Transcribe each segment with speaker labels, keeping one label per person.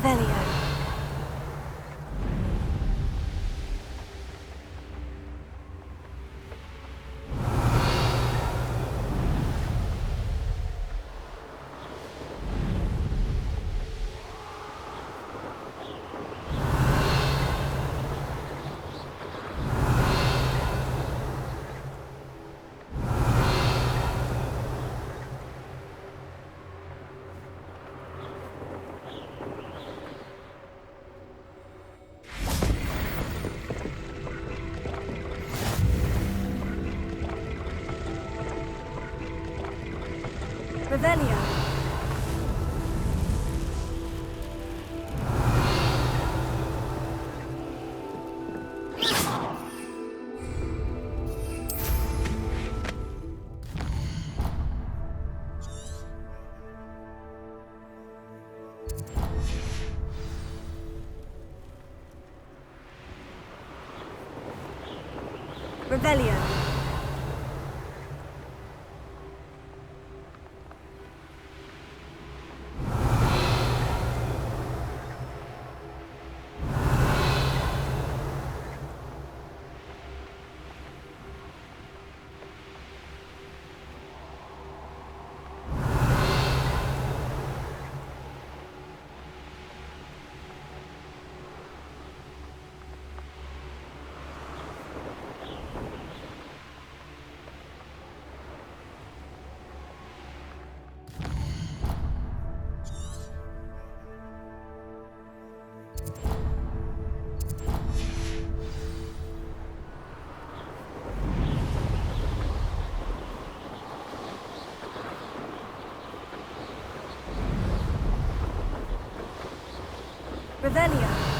Speaker 1: Revelio. Revelio. Revelio.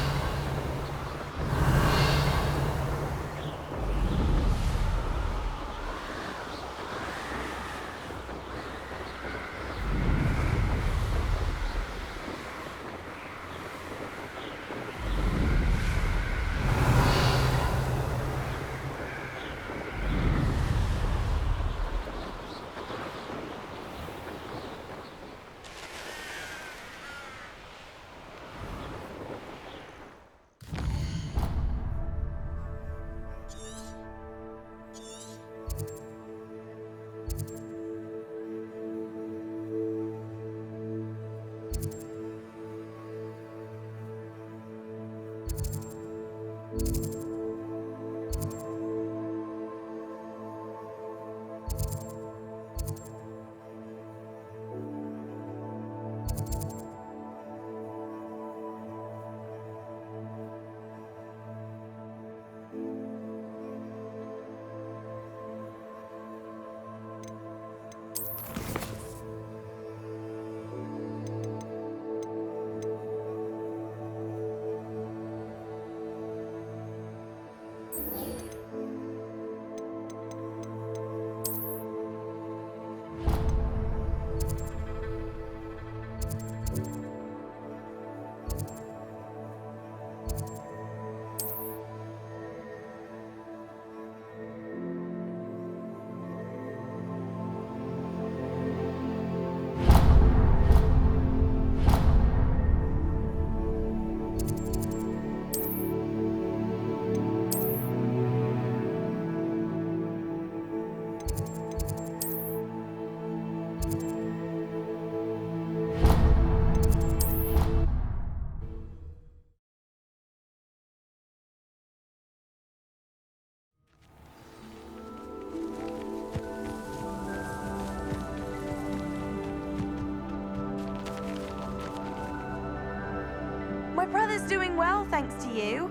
Speaker 2: My brother's doing well, thanks to you.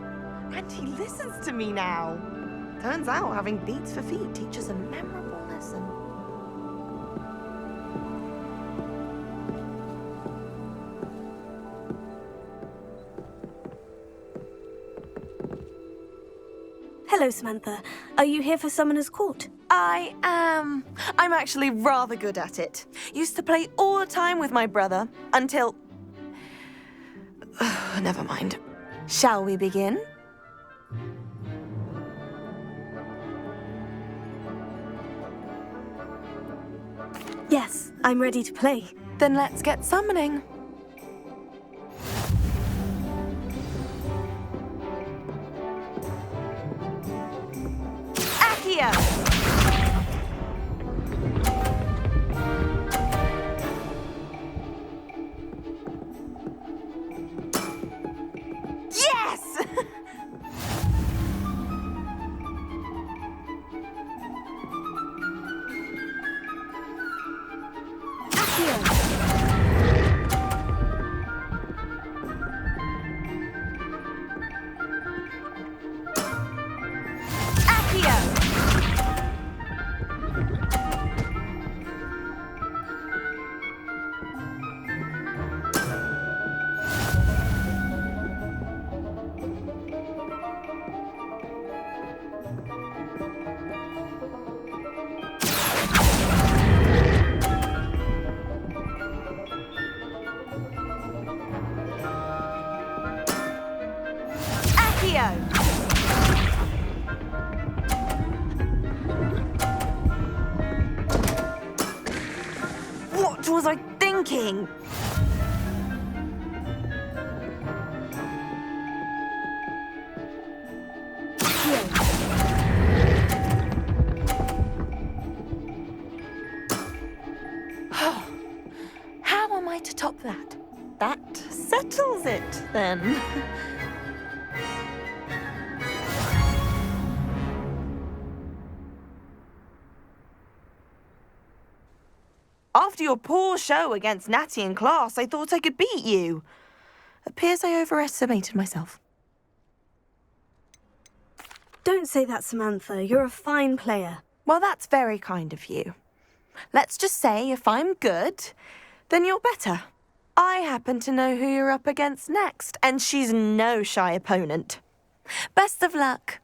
Speaker 2: And he listens to me now. Turns out having beats for feet teaches a memorable lesson.
Speaker 1: Hello, Samantha. Are you here for Summoner's Court?
Speaker 2: I am. I'm actually rather good at it. Used to play all the time with my brother until... Never mind. Shall we begin?
Speaker 1: Yes, I'm ready to play.
Speaker 2: Then let's get summoning. Accio! Yes! What was I thinking? How am I to top that? That settles it, then. After your poor show against Natty in class, I thought I could beat you. Appears I overestimated myself.
Speaker 1: Don't say that, Samantha. You're a fine player.
Speaker 2: Well, that's very kind of you. Let's just say if I'm good, then you're better. I happen to know who you're up against next, and she's no shy opponent. Best of luck.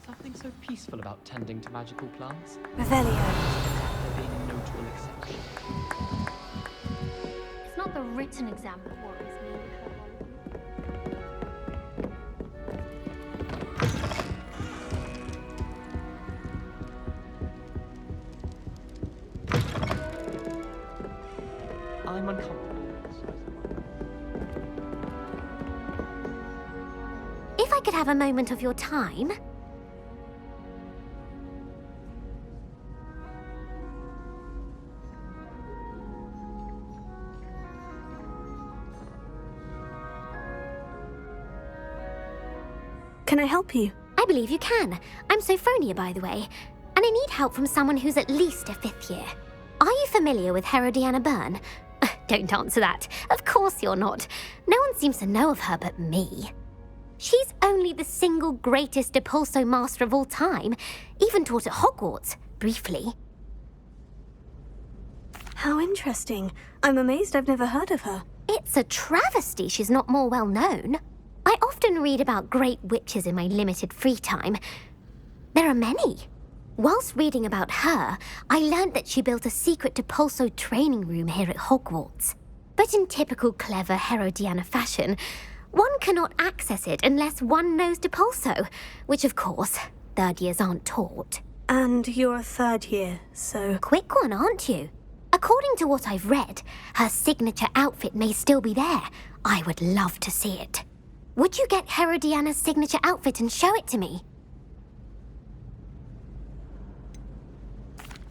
Speaker 3: Something so peaceful about tending to magical plants.
Speaker 1: Revelio.
Speaker 3: There being a notable exception.
Speaker 4: It's not the written exam that worries me with her
Speaker 3: I'm uncomfortable.
Speaker 4: If I could have a moment of your time...
Speaker 1: Can I help you?
Speaker 4: I believe you can. I'm Sophronia, by the way, and I need help from someone who's at least a 5th year. Are you familiar with Herodiana Byrne? Don't answer that. Of course you're not. No one seems to know of her but me. She's only the single greatest Depulso master of all time, even taught at Hogwarts, briefly.
Speaker 1: How interesting. I'm amazed I've never heard of her.
Speaker 4: It's a travesty she's not more well known. I often read about great witches in my limited free time. There are many. Whilst reading about her, I learned that she built a secret Depulso training room here at Hogwarts. But in typical clever Herodiana fashion, One cannot access it unless one knows Depulso, which of course, third years aren't taught.
Speaker 1: And you're a third year, so...
Speaker 4: Quick one, aren't you? According to what I've read, her signature outfit may still be there. I would love to see it. Would you get Herodiana's signature outfit and show it to me?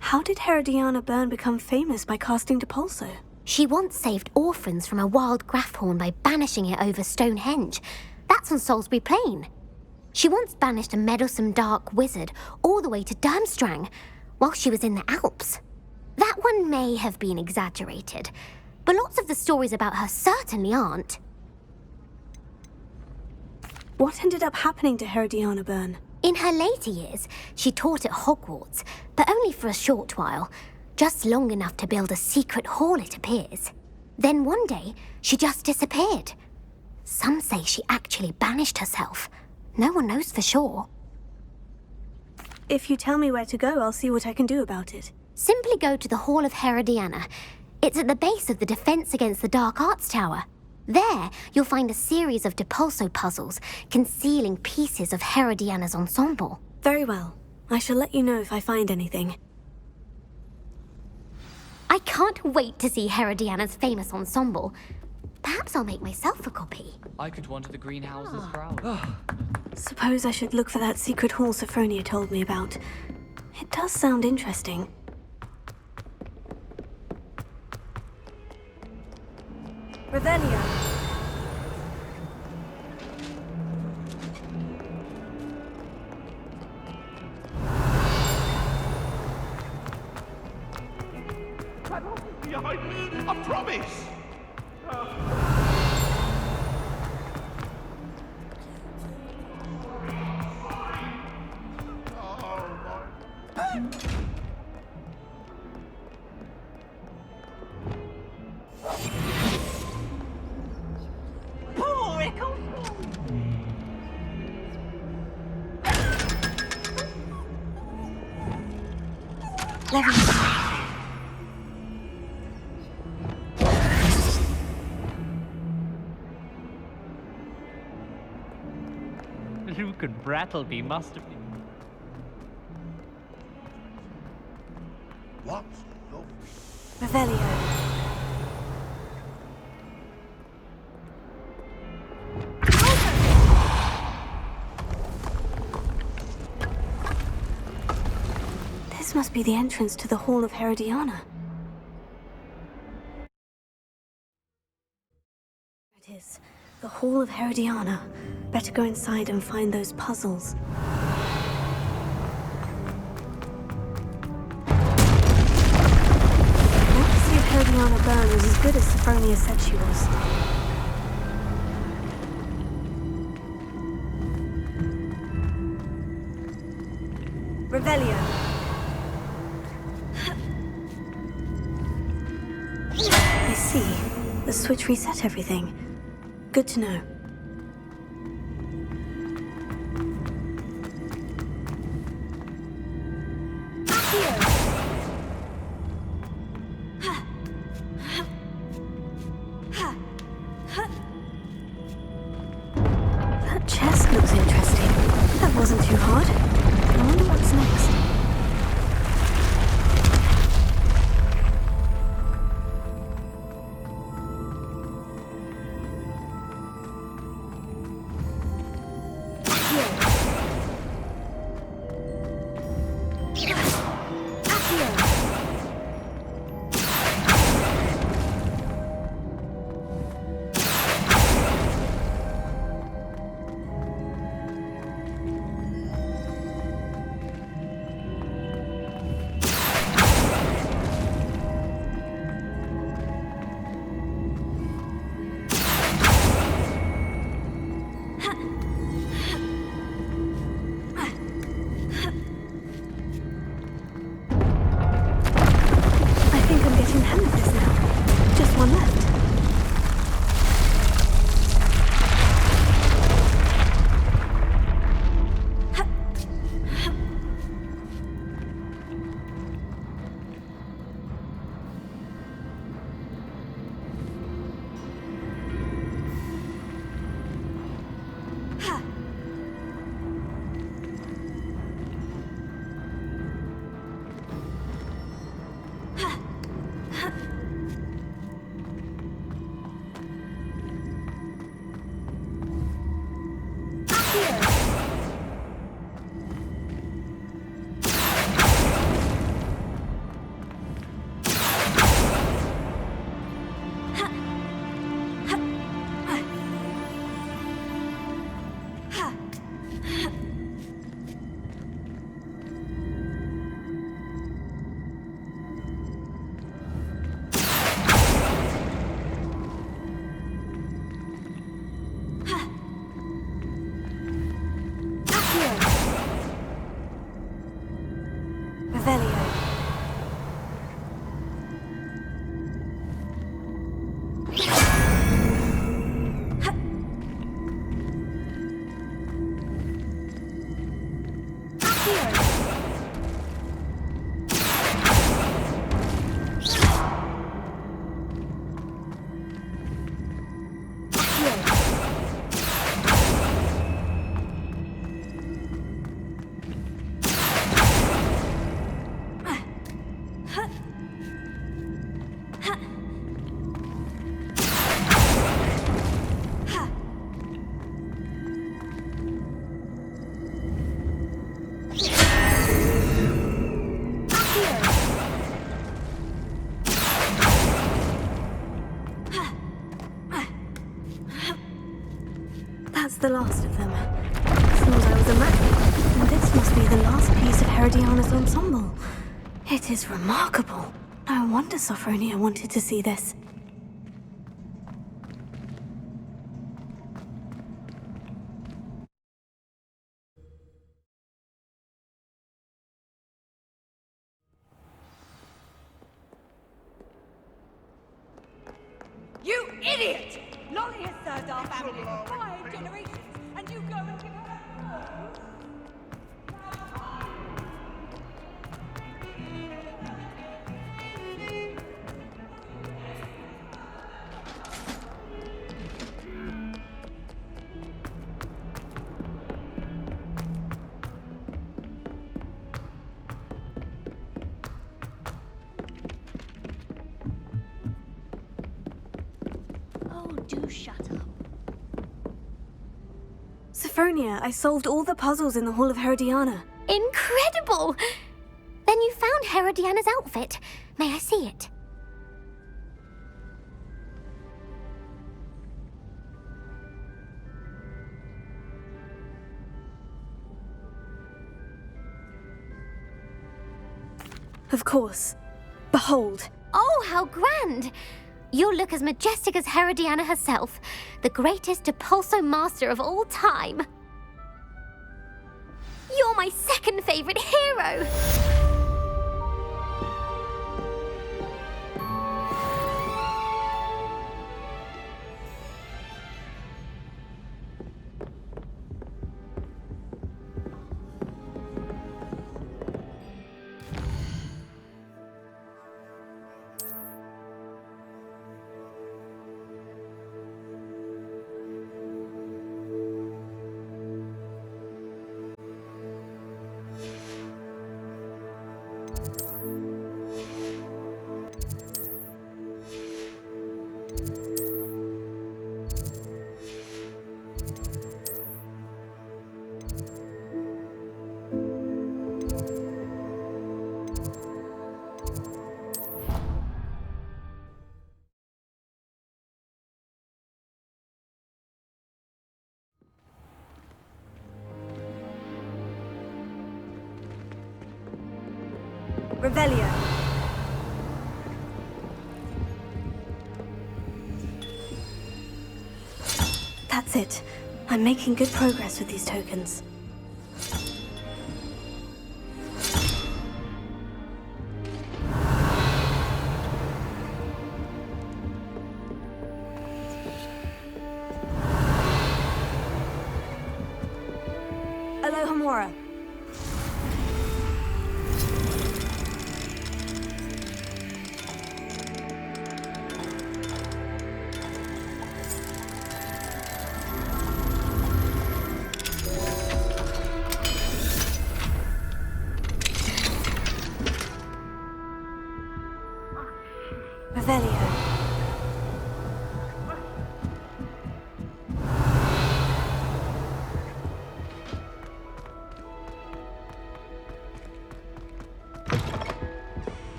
Speaker 1: How did Herodiana Byrne become famous by casting Depulso?
Speaker 4: She once saved orphans from a wild Grafhorn by banishing it over Stonehenge. That's on Salisbury Plain. She once banished a meddlesome dark wizard all the way to Durmstrang while she was in the Alps. That one may have been exaggerated, but lots of the stories about her certainly aren't.
Speaker 1: What ended up happening to Herodiana Byrne?
Speaker 4: In her later years, she taught at Hogwarts, but only for a short while, just long enough to build a secret hall, it appears. Then one day, she just disappeared. Some say she actually banished herself. No one knows for sure.
Speaker 1: If you tell me where to go, I'll see what I can do about it.
Speaker 4: Simply go to the Hall of Herodiana. It's at the base of the Defense Against the Dark Arts Tower. There, you'll find a series of Depulso puzzles concealing pieces of Herodiana's ensemble.
Speaker 1: Very well. I shall let you know if I find anything.
Speaker 4: I can't wait to see Herodiana's famous ensemble. Perhaps I'll make myself a copy.
Speaker 3: I could wander the greenhouses for hours.
Speaker 1: Suppose I should look for that secret hall Sophronia told me about. It does sound interesting. Revelio.
Speaker 5: Behind me, I promise!
Speaker 6: Luke and Brattleby must have been.
Speaker 5: What? No.
Speaker 1: Revelio. This must be the entrance to the Hall of Herodiana. It is. The Hall of Herodiana. Better go inside and find those puzzles. I want to see if Herodiana Byrne was as good as Sophronia said she was. Revelio. I see. The switch reset everything. Good to know. That chest looks interesting. That wasn't too hard. I wonder what's next. That's the last of them. Thought I was a man. And this must be the last piece of Herodiana's ensemble. It is remarkable. No wonder Sophronia wanted to see this.
Speaker 5: You idiot! Lolly has served our family for 5 generations, and you go and give her a
Speaker 4: Oh, do shut up.
Speaker 1: Sophronia, I solved all the puzzles in the Hall of Herodiana.
Speaker 4: Incredible! Then you found Herodiana's outfit. May I see it?
Speaker 1: Of course. Behold.
Speaker 4: Oh, how grand! You'll look as majestic as Herodiana herself, the greatest Depulso master of all time. You're my second favorite hero!
Speaker 1: Revelio. That's it. I'm making good progress with these tokens. Alohomora. Revelio.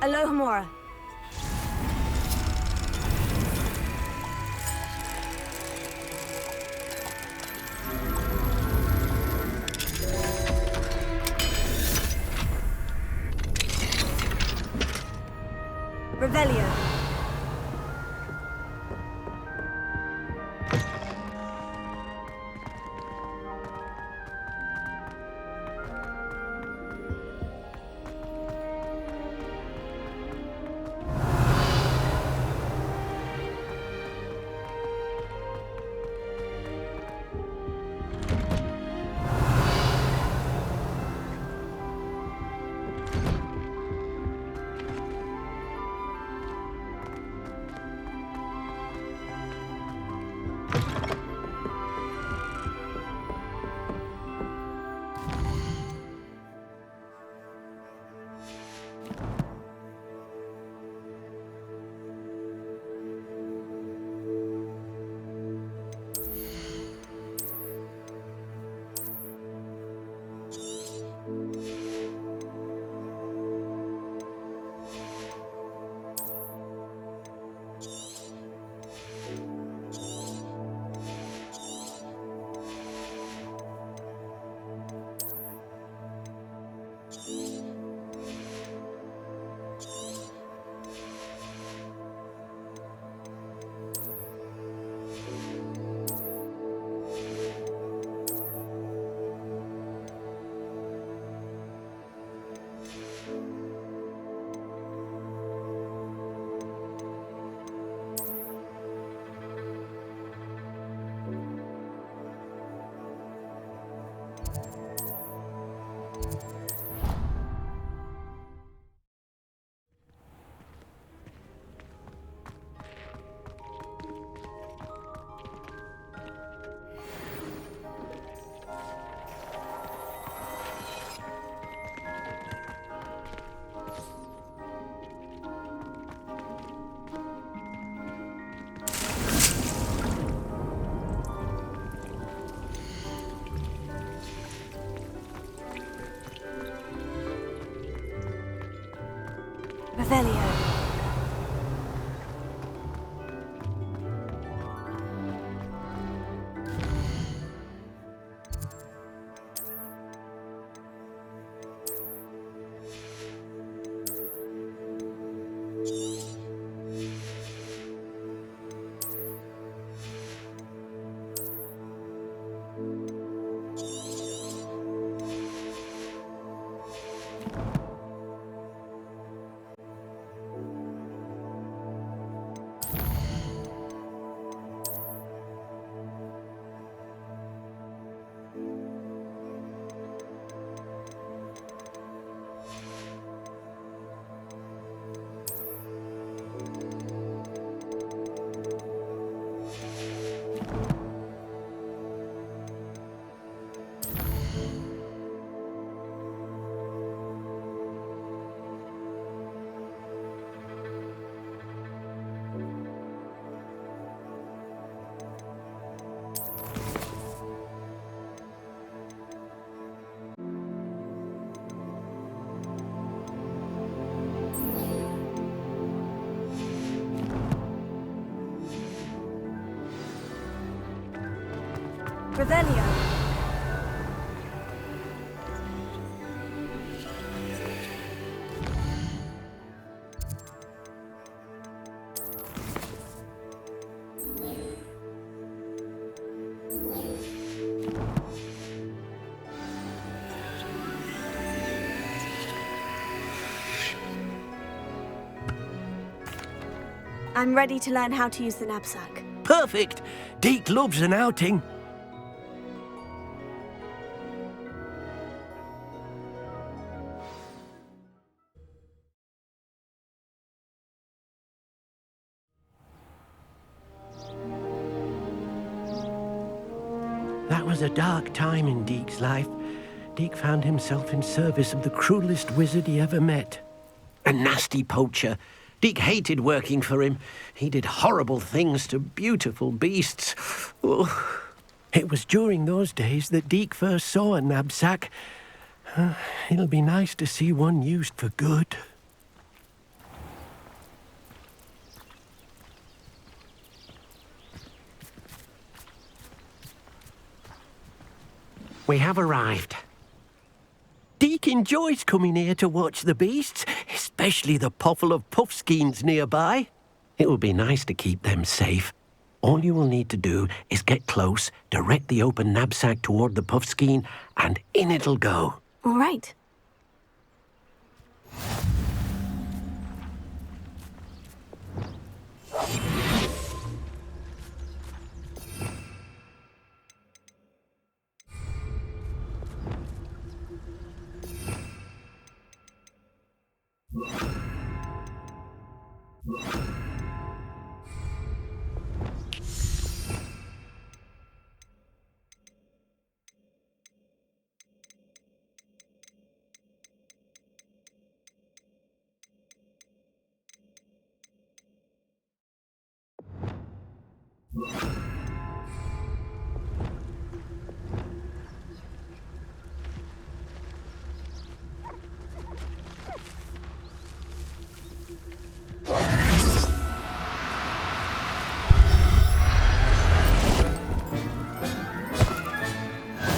Speaker 1: Alohomora. Revelio. Revelio. Revelio. I'm ready to learn how to use the knapsack.
Speaker 7: Perfect! Deke loves an outing. That was a dark time in Deke's life. Deke found himself in service of the cruelest wizard he ever met. A nasty poacher. Deke hated working for him. He did horrible things to beautiful beasts. Oh. It was during those days that Deke first saw a knapsack. It'll be nice to see one used for good. We have arrived. Deke enjoys coming here to watch the beasts, especially the potful of puffskeins nearby. It will be nice to keep them safe. All you will need to do is get close, direct the open knapsack toward the puffskein, and in it'll go.
Speaker 1: All right.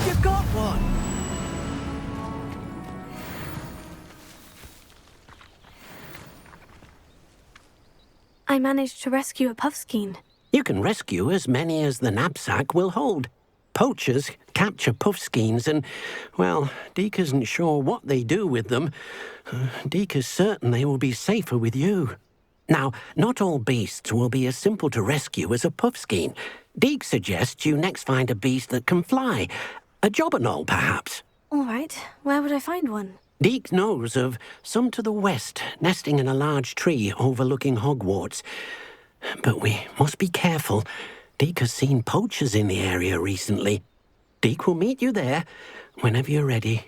Speaker 7: You got one!
Speaker 1: I managed to rescue a puffskein.
Speaker 7: You can rescue as many as the knapsack will hold. Poachers capture puffskeins and, well, Deke isn't sure what they do with them. Deke is certain they will be safer with you. Now, not all beasts will be as simple to rescue as a puffskein. Deke suggests you next find a beast that can fly. A jobberknoll, perhaps.
Speaker 1: All right. Where would I find one?
Speaker 7: Deke knows of some to the west, nesting in a large tree overlooking Hogwarts. But we must be careful. Deke has seen poachers in the area recently. Deke will meet you there whenever you're ready.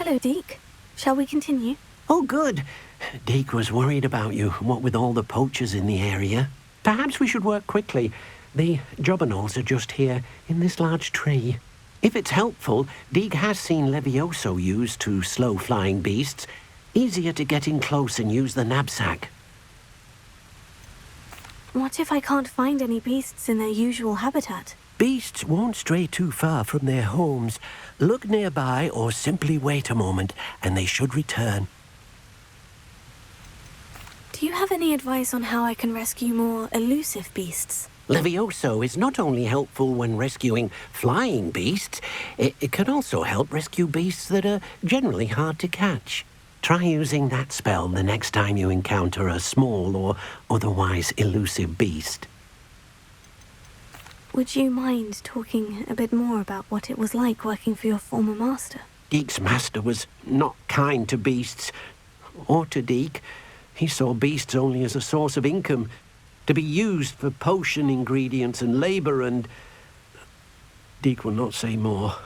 Speaker 1: Hello, Deke. Shall we continue?
Speaker 7: Oh, good. Deke was worried about you, what with all the poachers in the area. Perhaps we should work quickly. The jobberknolls are just here, in this large tree. If it's helpful, Deke has seen Levioso used to slow flying beasts. Easier to get in close and use the knapsack.
Speaker 1: What if I can't find any beasts in their usual habitat?
Speaker 7: Beasts won't stray too far from their homes. Look nearby or simply wait a moment, and they should return.
Speaker 1: Do you have any advice on how I can rescue more elusive beasts?
Speaker 7: Levioso is not only helpful when rescuing flying beasts, it can also help rescue beasts that are generally hard to catch. Try using that spell the next time you encounter a small or otherwise elusive beast.
Speaker 1: Would you mind talking a bit more about what it was like working for your former master?
Speaker 7: Deke's master was not kind to beasts, or to Deke. He saw beasts only as a source of income, to be used for potion ingredients and labor, and Deke will not say more.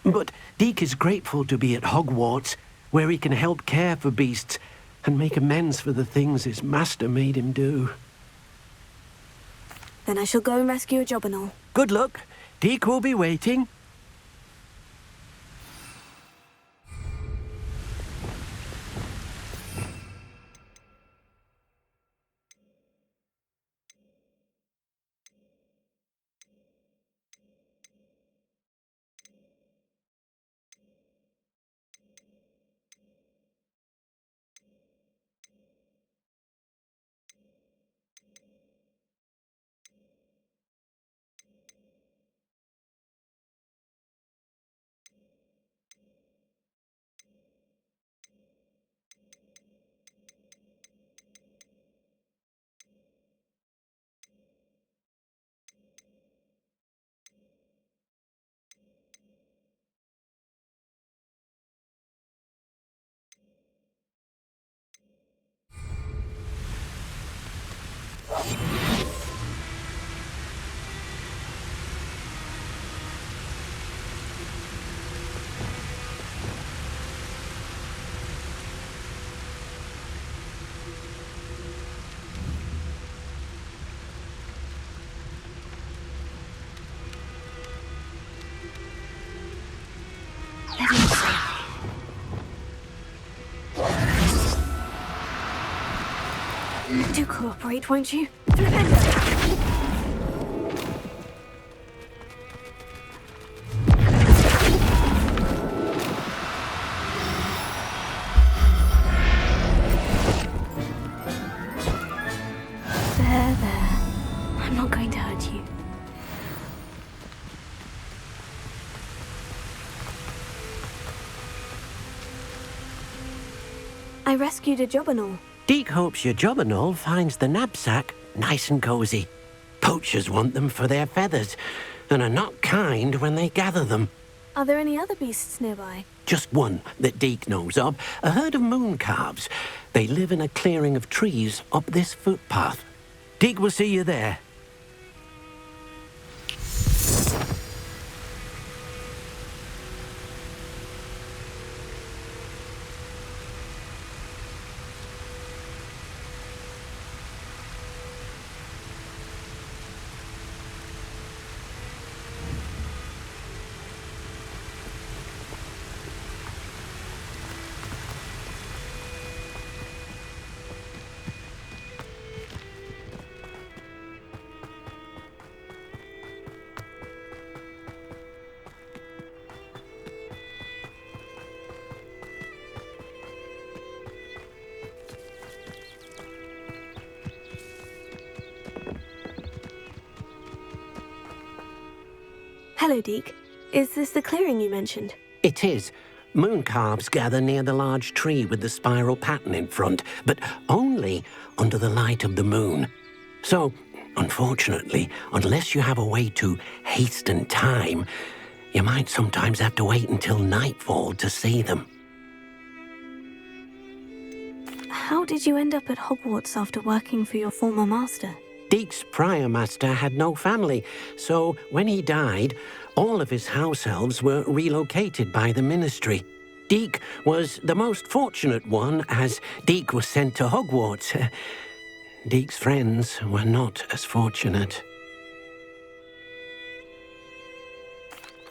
Speaker 7: But Deke is grateful to be at Hogwarts, where he can help care for beasts and make amends for the things his master made him do.
Speaker 1: Then I shall go and rescue a jobberknoll.
Speaker 7: Good luck. Deke will be waiting.
Speaker 1: Do cooperate, won't you? There. I'm not going to hurt you. I rescued a jobberknoll.
Speaker 7: Deke hopes your jobberknoll finds the knapsack nice and cozy. Poachers want them for their feathers, and are not kind when they gather them.
Speaker 1: Are there any other beasts nearby?
Speaker 7: Just one that Deke knows of, a herd of moon calves. They live in a clearing of trees up this footpath. Deke will see you there.
Speaker 1: Hello, Deke. Is this the clearing you mentioned?
Speaker 7: It is. Moon calves gather near the large tree with the spiral pattern in front, but only under the light of the moon. So, unfortunately, unless you have a way to hasten time, you might sometimes have to wait until nightfall to see them.
Speaker 1: How did you end up at Hogwarts after working for your former master?
Speaker 7: Deke's prior master had no family, so when he died, all of his house elves were relocated by the ministry. Deke was the most fortunate one, as Deke was sent to Hogwarts. Deke's friends were not as fortunate.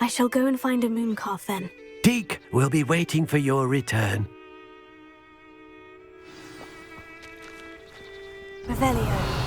Speaker 1: I shall go and find a mooncalf then.
Speaker 7: Deke will be waiting for your return.
Speaker 1: Revelio.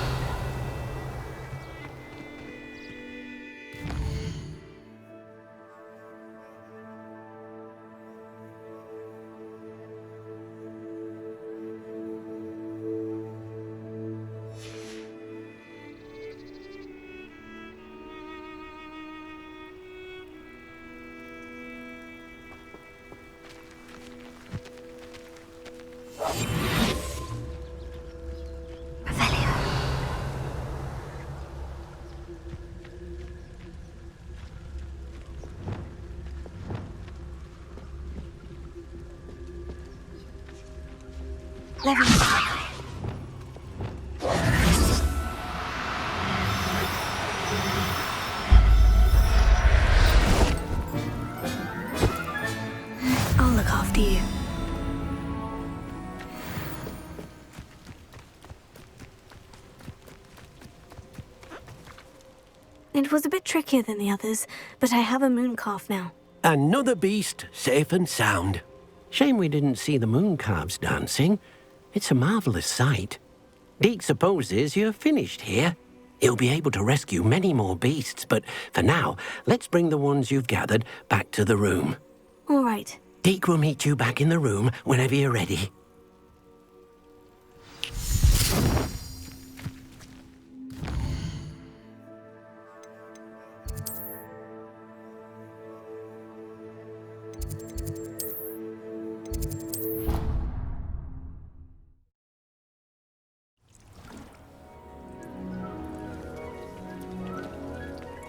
Speaker 1: I'll look after you. It was a bit trickier than the others, but I have a mooncalf now.
Speaker 7: Another beast, safe and sound. Shame we didn't see the mooncalves dancing. It's a marvellous sight. Deke supposes you're finished here. He'll be able to rescue many more beasts, but for now, let's bring the ones you've gathered back to the room.
Speaker 1: All right.
Speaker 7: Deke will meet you back in the room whenever you're ready.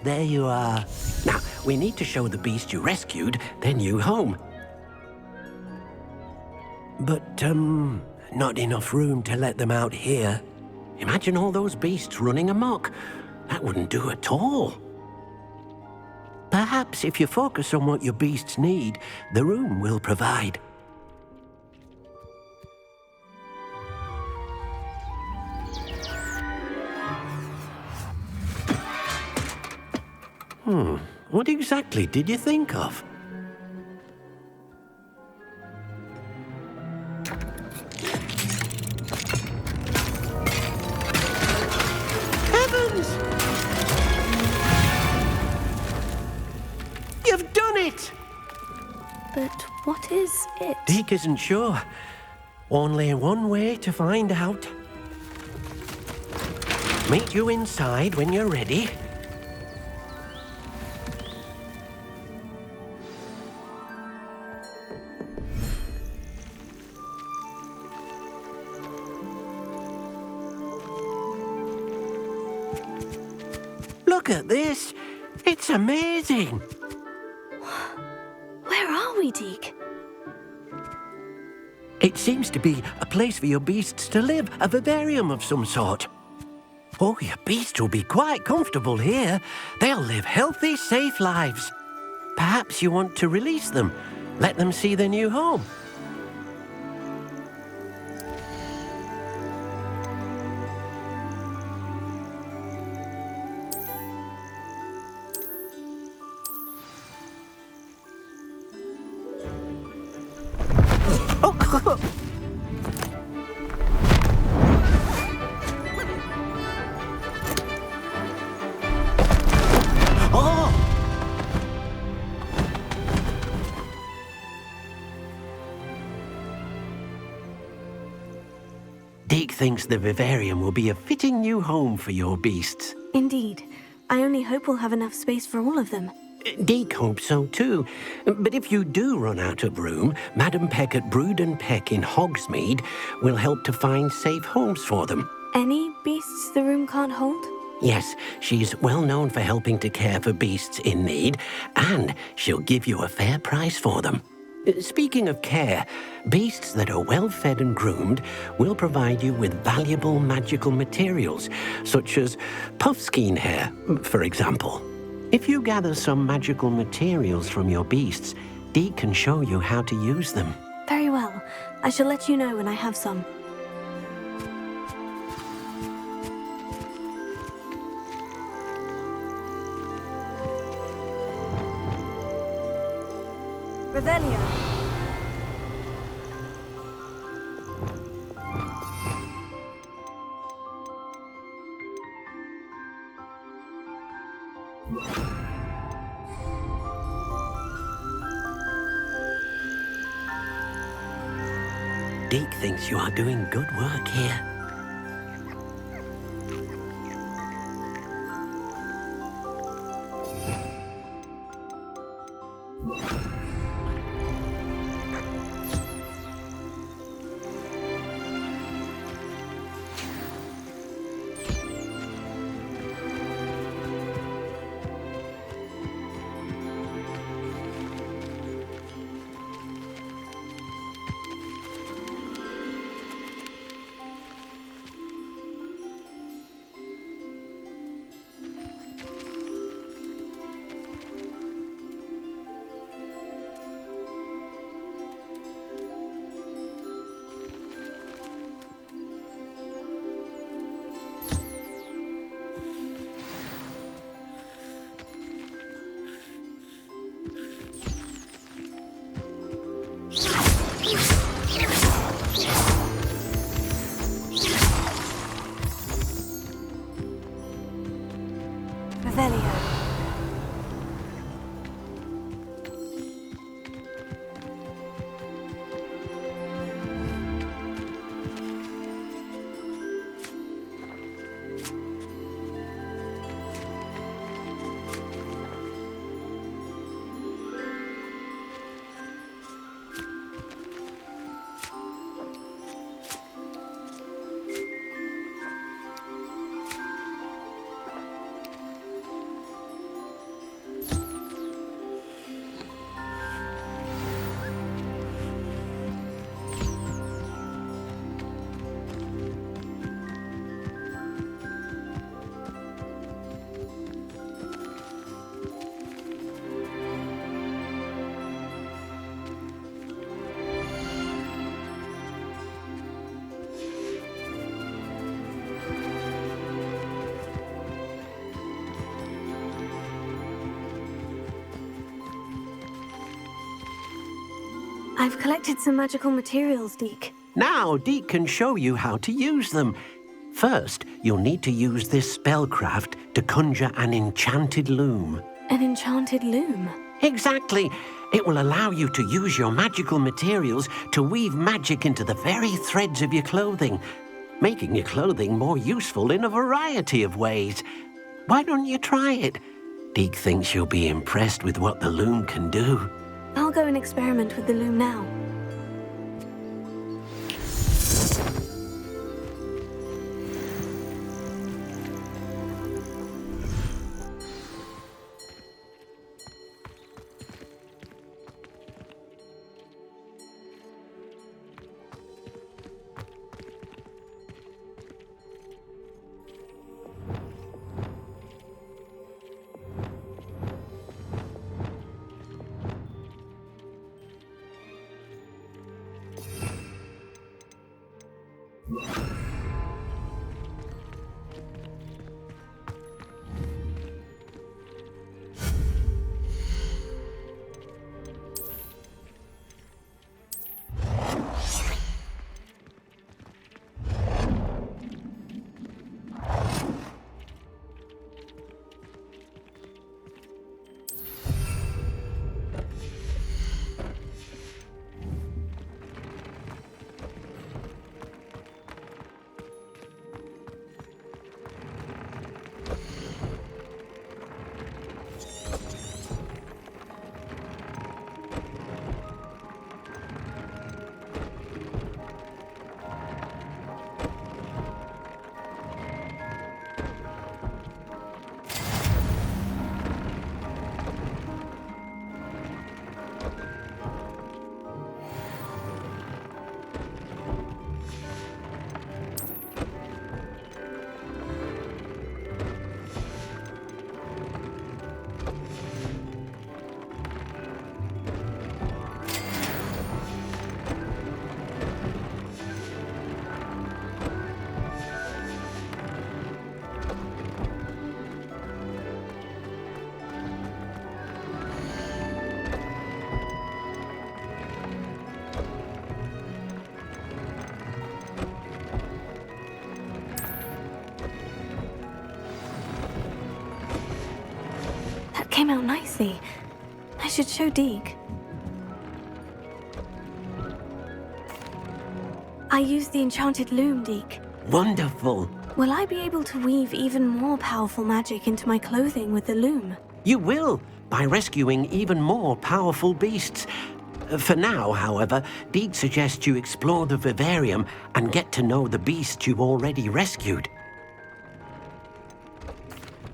Speaker 7: There you are. Now, we need to show the beast you rescued their new home. But, not enough room to let them out here. Imagine all those beasts running amok. That wouldn't do at all. Perhaps if you focus on what your beasts need, the room will provide. What exactly did you think of? Heavens! You've done it!
Speaker 1: But what is it?
Speaker 7: Deke isn't sure. Only one way to find out. Meet you inside when you're ready. Look at this. It's amazing.
Speaker 1: Where are we, Deke?
Speaker 7: It seems to be a place for your beasts to live, a vivarium of some sort. Oh, your beasts will be quite comfortable here. They'll live healthy, safe lives. Perhaps you want to release them, let them see their new home. Deke thinks the vivarium will be a fitting new home for your beasts.
Speaker 1: Indeed. I only hope we'll have enough space for all of them.
Speaker 7: Deke hopes so too. But if you do run out of room, Madam Peck at Brood and Peck in Hogsmeade will help to find safe homes for them.
Speaker 1: Any beasts the room can't hold?
Speaker 7: Yes, she's well known for helping to care for beasts in need, and she'll give you a fair price for them. Speaking of care, beasts that are well fed and groomed will provide you with valuable magical materials, such as puffskein hair, for example. If you gather some magical materials from your beasts, Deke can show you how to use them.
Speaker 1: Very well. I shall let you know when I have some. Revelio.
Speaker 7: Deke thinks you are doing good work here. Revelio. I've collected some magical materials, Deke. Now Deke can show you how to use them. First, you'll need to use this spellcraft to conjure an enchanted loom.
Speaker 1: An enchanted loom.
Speaker 7: Exactly. It will allow you to use your magical materials to weave magic into the very threads of your clothing, making your clothing more useful in a variety of ways. Why don't you try it? Deke thinks you'll be impressed with what the loom can do.
Speaker 1: I'll go and experiment with the loom now. came out nicely. I should show Deke. I used the enchanted loom, Deke.
Speaker 7: Wonderful.
Speaker 1: Will I be able to weave even more powerful magic into my clothing with the loom?
Speaker 7: You will, by rescuing even more powerful beasts. For now, however, Deke suggests you explore the vivarium and get to know the beasts you've already rescued.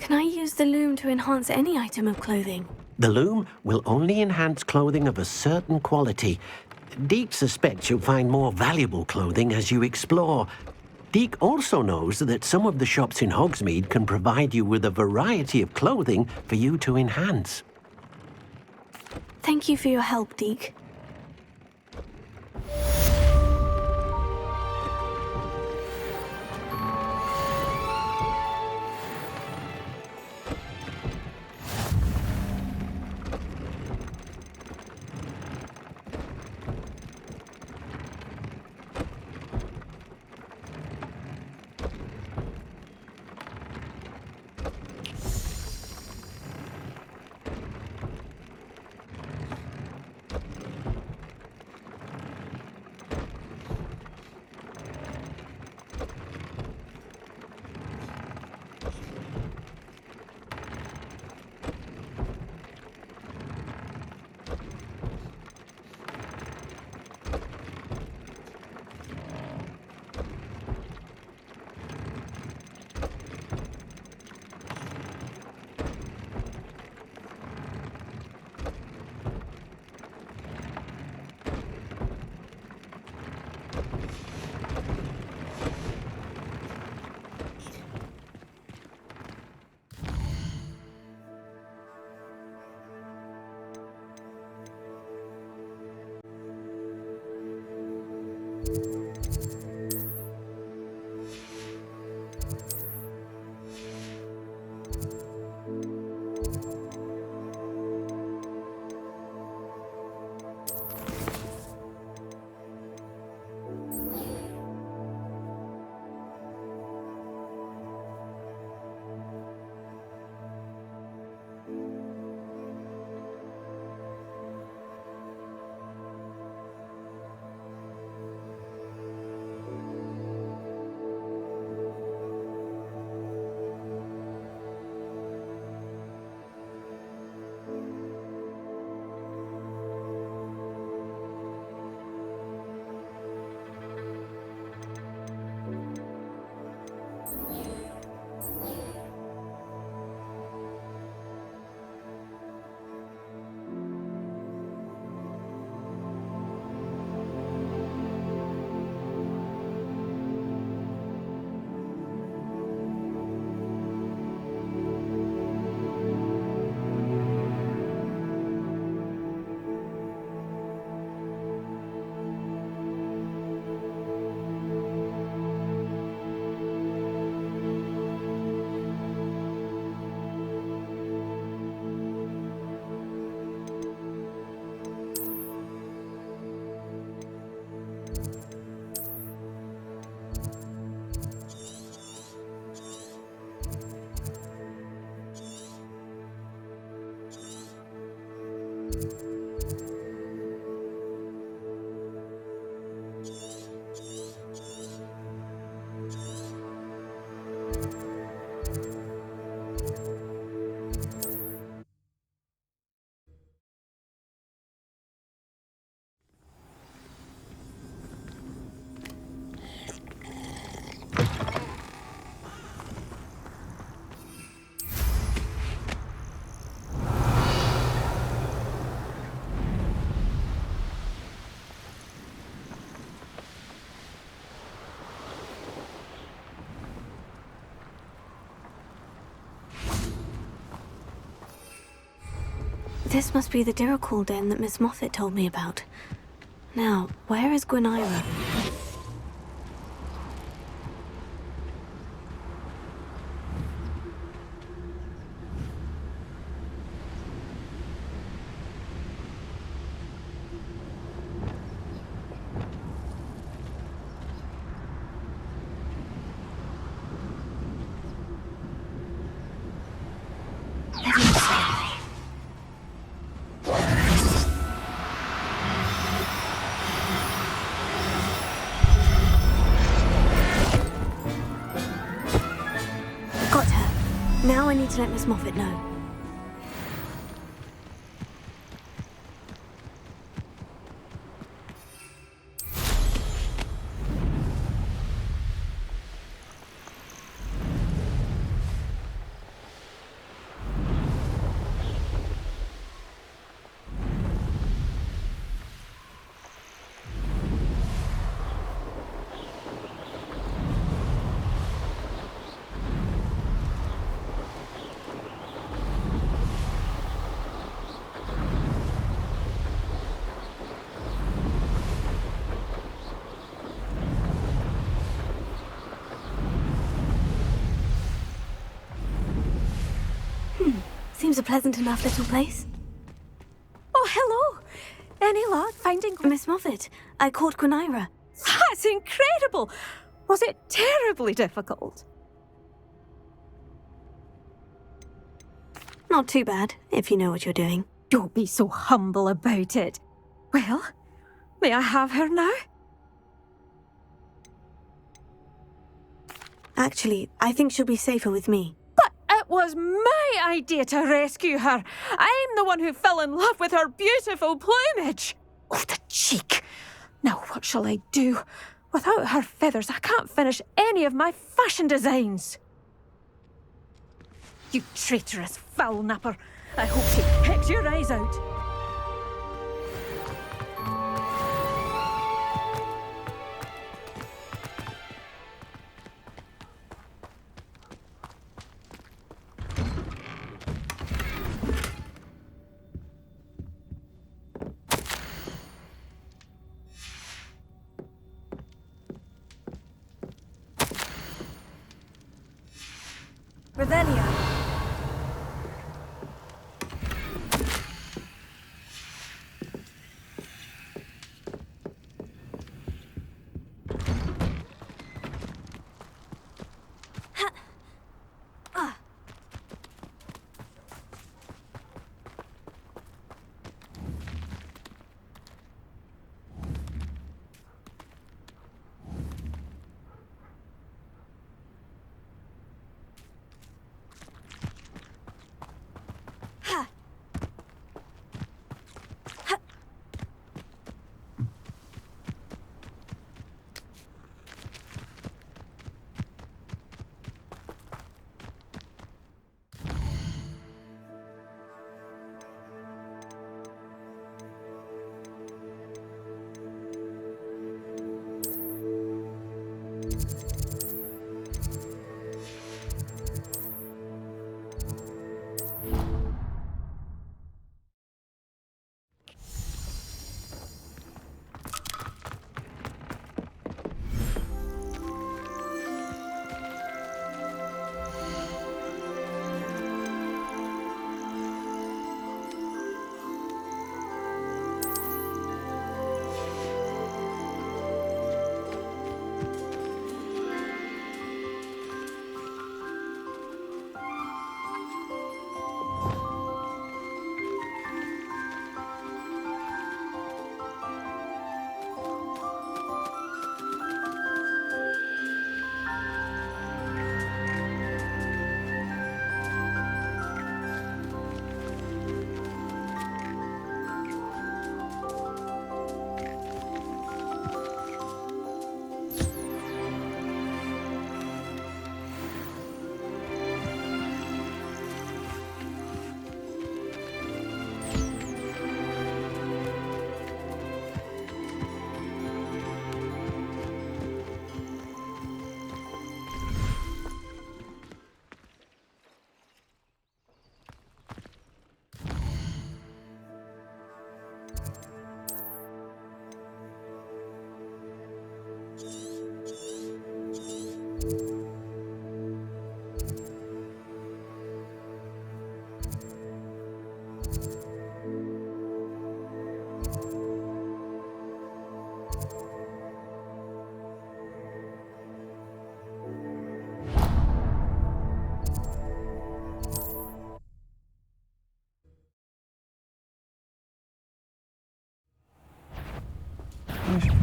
Speaker 1: Can I use the loom to enhance any item of clothing?
Speaker 7: The loom will only enhance clothing of a certain quality. Deke suspects you'll find more valuable clothing as you explore. Deke also knows that some of the shops in Hogsmeade can provide you with a variety of clothing for you to enhance.
Speaker 1: Thank you for your help, Deke. This must be the Diracal den that Miss Moffat told me about. Now, where is Gwenira? Let me see. Now I need to let Miss Moffat know. Seems a pleasant enough little place.
Speaker 5: Oh, hello. Any luck finding...
Speaker 1: Miss Moffat, I caught Quinaira.
Speaker 5: That's incredible. Was it terribly difficult?
Speaker 1: Not too bad, if you know what you're doing.
Speaker 5: Don't be so humble about it. Well, may I have her now?
Speaker 1: Actually, I think she'll be safer with me.
Speaker 5: But it was my idea to rescue her. I'm the one who fell in love with her beautiful plumage. Oh, the cheek. Now what shall I do? Without her feathers, I can't finish any of my fashion designs. You traitorous foul napper. I hope she pecks your eyes out.
Speaker 1: Revelia.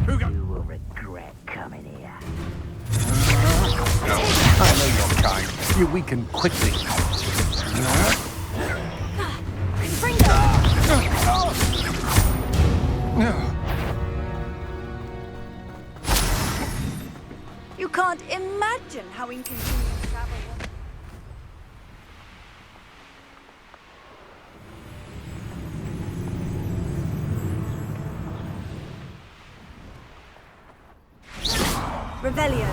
Speaker 7: You will regret coming here.
Speaker 8: I know you're kind. You weaken quickly.
Speaker 9: You can't imagine how inconvenient travel was. Revelio.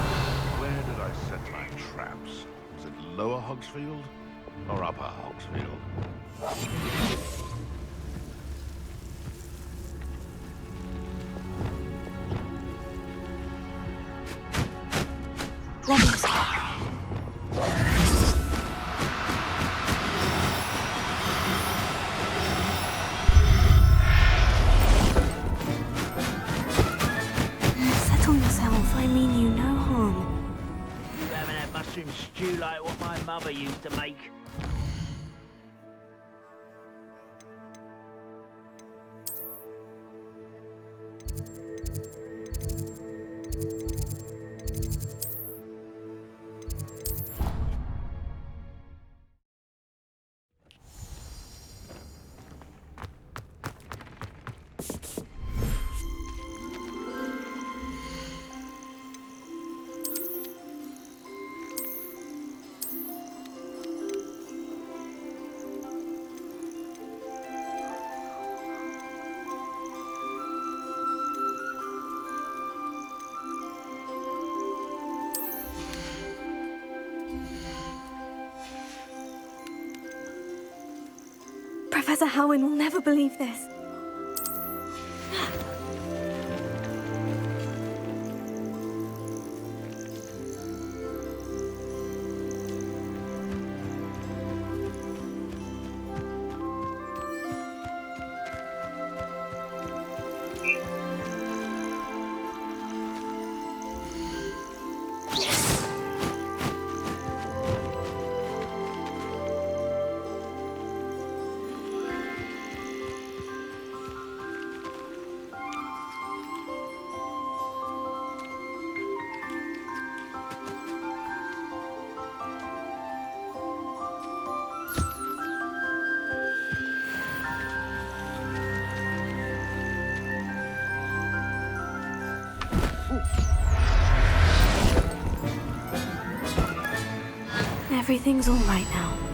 Speaker 8: Where did I set my traps? Was it Lower Hogsfield or Upper Hogsfield?
Speaker 1: Settle yourself. I mean you no harm.
Speaker 10: You haven't had mushroom stew like what my mother used to make.
Speaker 1: Professor Howin will never believe this. Everything's all right now.